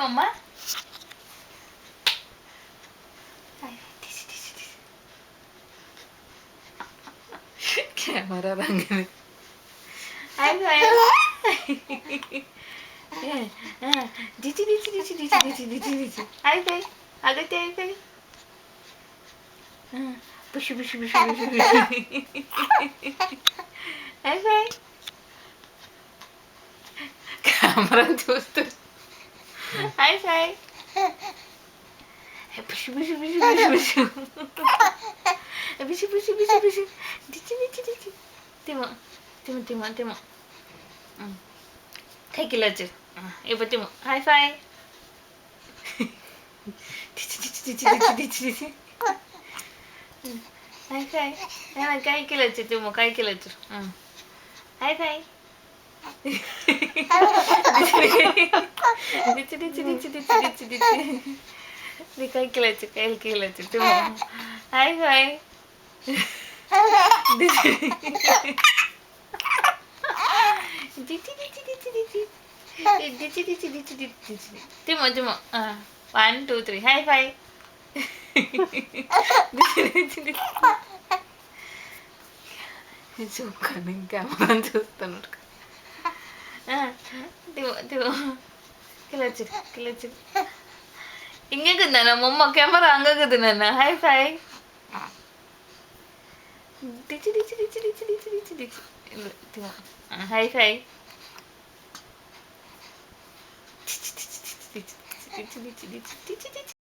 మమ్మ కెమెరా రంగు దిచి దిచి దిచి దిచి దిచి దిచి దిచి అయిపోయి అగతే అయిపోయి పుషి పుషి పుషి పుషి అయిపోయి కెమెరా చూస్తూ అయిపోయి పుషి పుషి పుషి పుషి పుషి పుషి పుషి పుషి పుషి దిచి దిచి దిచి తిమో తిమో తిమో తిమో కైకిలొచ్చు ఇప్పుడు తిమో హై ఫై దిచి దిచి దిచి దిచి దిచి దిచి హై ఫై కైకిలొచ్చు తిమో కైకిలొచ్చు హై ఫై దిచి దిచి దిచి దిచి దిచి దిచి ది కైకిలొచ్చు కైకిలొచ్చు తిమో హై ఫై దిచి దిచి దిచి దిచి దిచి దిచి దిచి దిచి దిచి తిమో తిమో 1 2 3 హై ఫై చూసుకోండి కెమెరా చూస్తున్నాడు తిమో తిమో కిలొచ్చు కిలొచ్చు ఇంకేకున్నా మమ్మ కెమెరా అంగకుదు నాన్న హై ఫై దిచి దిచి దిచి దిచి దిచి దిచి దిచి తిమో హై ఫై దిచి దిచి దిచి దిచి దిచి దిచి దిచి దిచి